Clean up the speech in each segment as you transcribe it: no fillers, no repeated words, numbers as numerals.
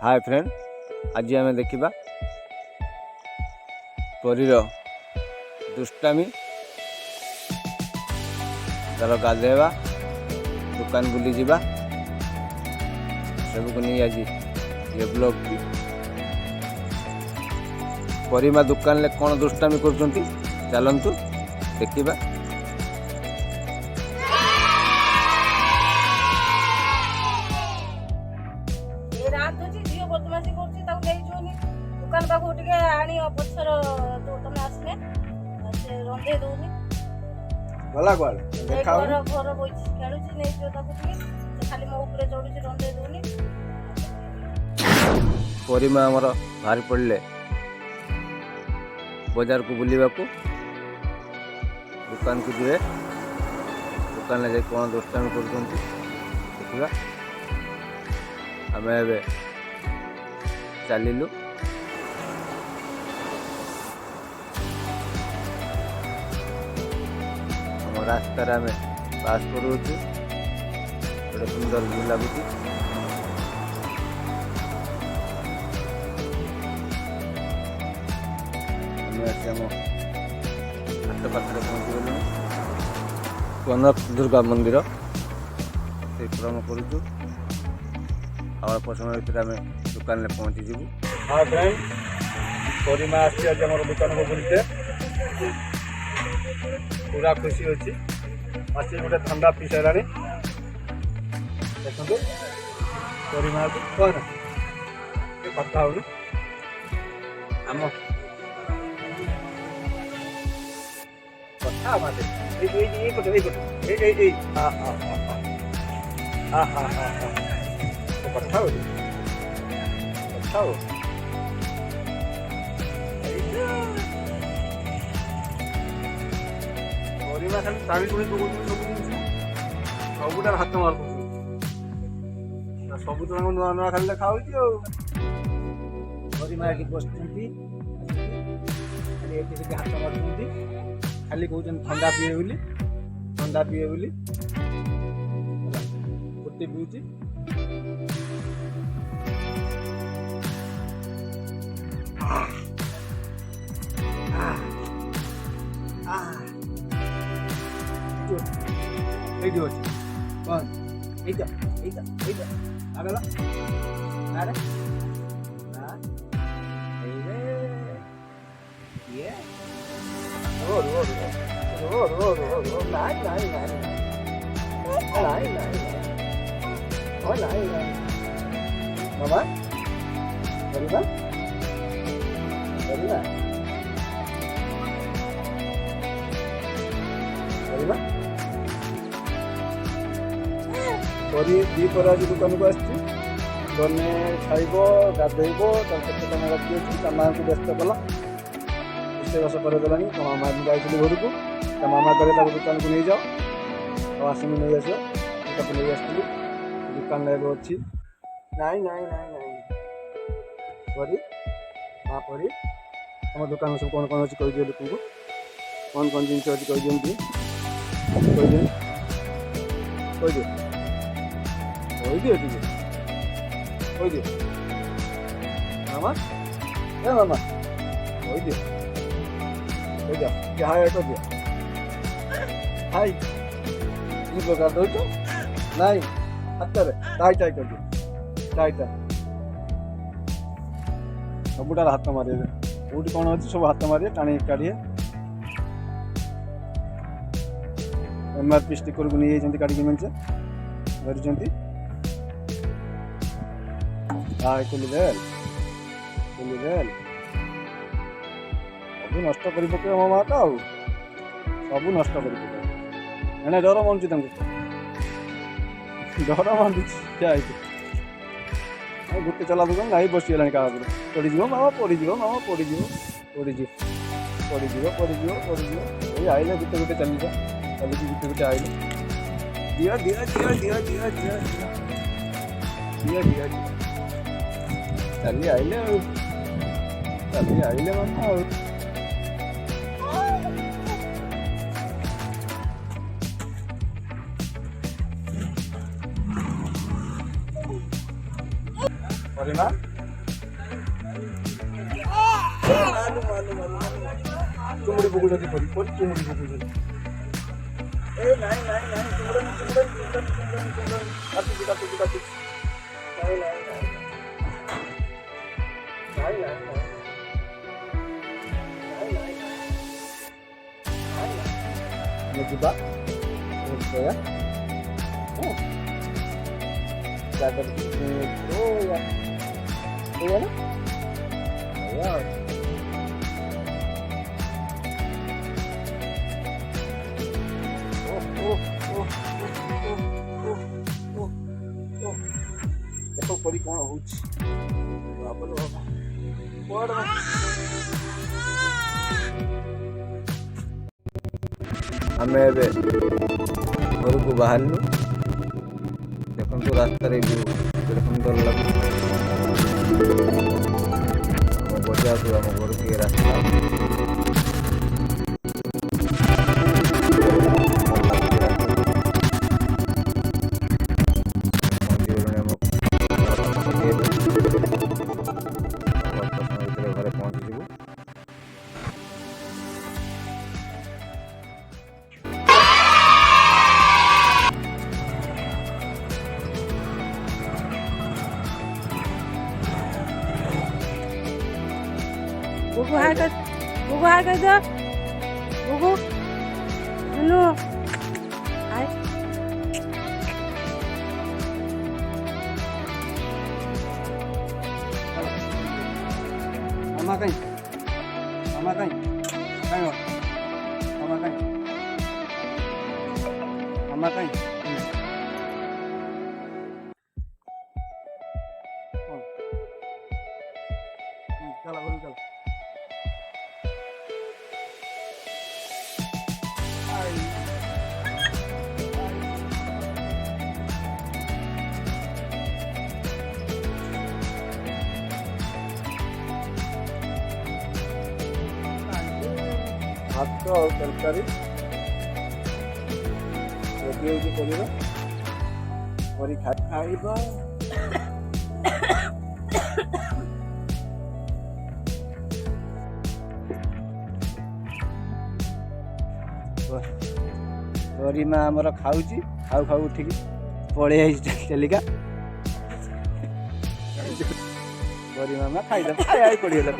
Hi friend, आज आम देखा परीर दुष्टामी तार गाधेवा दुकान बुली जावा सबको नहीं आज ये ब्लॉग की परिमा दुकान ले कौन दुष्टामी कर चलतु देखा। दुकान पाखु टे आनी पछर तुम आसने से रंधे दौनी गला घर घर बस खेलुची नहीं जो खाली मो ऊपर चढ़ुची रंधे दौनी परिमा आमर बाहर पड़े बाजार को बुलवा दुकान को जीवे दुकान में जाए कौन दुष्टामी कर देखा। आम ए चलू रास्ता आम पास करूँ गोटे सुंदर भी लगुच आम हाट पाखे पहुँचीगलु कनक दुर्गा मंदिर से क्रम करुचु अल्प समय भर आम दुकान में पहुँचीजु। हाँ फ्रेंड परिमा आम दुकान को बुलते पूरा खुशी अच्छी आसी गोटे ठंडा पी सारा देखो परिमा कौन कथा हो आम कथा कथा हो कथा हो परिमा खाली ताली तुली पकड़ सब जिन सबुटार हाथ मार सब तो नुआ नुआ खाली देखा परिमा ये बस हाथ मार खाली कहते ठंडा पीए बोली ठंडा पीए बोली गोटे पीऊँ এইটি হচ্ছে কোন এইটা এইটা এইটা আগলা আরে না এই রে ইয়ে ও ও ও ও ও ও নাই নাই নাই নাই নাই ও নাই নাই বাবা বলিবা বলিবা বলিবা दीपर आज दुकान को आसने खाइब गाधेब केते कम रखी अच्छी माँ को व्यस्त कला रोषेबास करदेला मामा जाइए घर को मामा कहे दुकान को नहीं जाओ तो आसमी नहीं आस नहीं आसती दुकान अच्छी नाई नाई नाई नाई परी हाँ परी तुम दुकान सब कौन कौन अच्छी कहीदिए लोक को कौन कौन जिन अच्छी कहीदिए कहीदिए कहीदिए कहीदिए मामा ए मामा कहीदिए कहीदिए क्या हाय कर दिया हाय इन प्रकार दौच नाई हाथ में टाई टाई कर दिए टाई टाई सबुटार हाथ मारे कौटी कौन अच्छी सब हाथ मारे टाणी काढ़े एमआरपी स्टिकर को नहीं जाती काढ़ी मेचे धरी कुलीदेल कुलीदेल सब नष्ट कर पके मो माटा आ सब नष्ट कर पके एने डर मानुची डर मानुची क्या गोटे चला दुकान नहीं बसीगला क्या पड़ज मामा पड़ज मामा पड़ज पड़ज पड़ज पड़ज पड़ज ये आइले गोटे गोटे चली जा चली गोटे गोटे आइले दिया दिया दिया दिया दिया दिया दिया दिया दिया चलिए आइले चलिए आइले मामा परिमा चुमुडी पकड़ती पड़ी पड़ी चुमुडी पकड़ती ए नहीं नहीं नहीं चुमुडन चुमुडन चुमुडन चुमुडन चुमुडन काटी काटी काटी नहीं नहीं नहीं नहीं नहीं नहीं juga gitu ya ada itu ya iya ya देखो पड़ी कौन होची बाबा बाबा ଆମେ ଏବେ ଘରକୁ ବାହାରିଲୁ। ଦେଖନ୍ତୁ ରାସ୍ତାରେ ବି କେତେ ସୁନ୍ଦର ଲାଗୁଛି। ଆମ ବଜାରରୁ ଆମ ଘରକୁ ଏ ରାସ୍ତା ଘରେ ପହଞ୍ଚିଯିବୁ। Gugu hai कर दो गुगु नु हाय mama kay kayo mama kay चला बोल चल भात और तरकारी रेडी होगी परिवा और खाइबा गरिमा आमर खाऊची खाऊ खाऊ उठिकी पड़े चलिका गरिमा में खाई आई पड़गला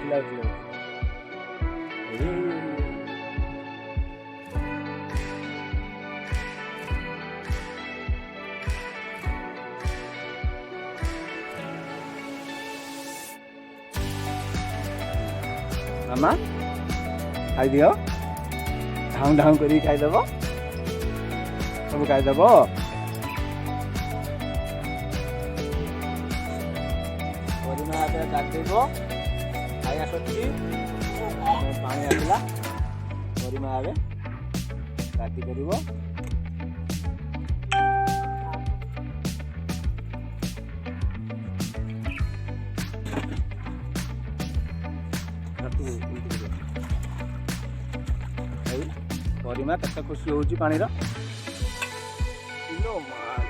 खिला मामा खाई दियो ढाऊ ढाऊ करी खाईदेव सब खाईदेव गरिमा गाधेब खाई आसती पानी आसला गरिमा आवे गाधी कर गरिमा केତେ खुशी होउची पानी रो किलो माल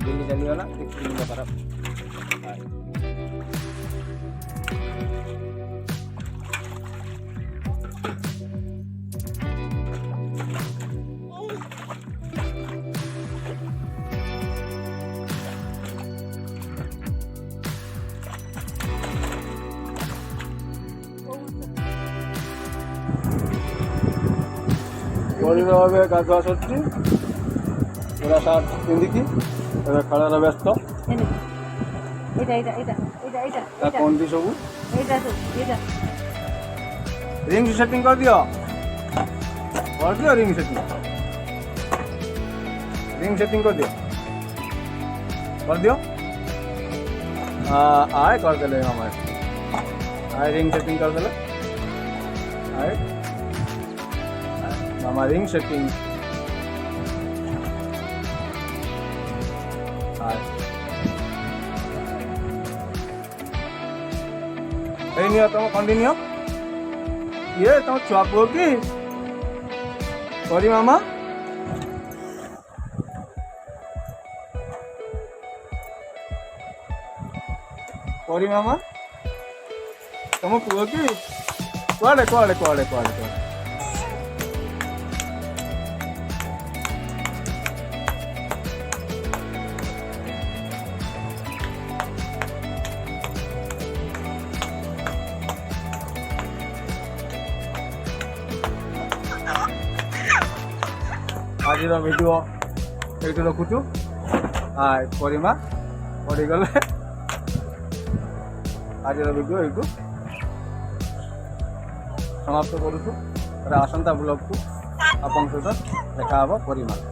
दिल्ली चली वाला दिल्ली का तरफ बड़ी भाव गाधुआ सर पूरा सार्ट पिंधिकी खेल व्यस्त कौन दी सब रिंग सेटिंग कर दियो रिंग सेटिंग कर दियो कर दियो आए कर देले मामा आए रिंग सेटिंग कर देले आए मामा रिंग सेटिंग आए এই নিও তুমি কন্টিনিউ ये तुम छुआ पुओ कि करी मामा करी मामा तुम पुओ कि कुआड़े कुआड़े कुआड़े कुआड़े कुआड़े आज भिडियो ये रखुचु परिमा पड़गले आज भिडियो ये समाप्त करुचु आसंता ब्लॉग को आप सहित देखा परिमा।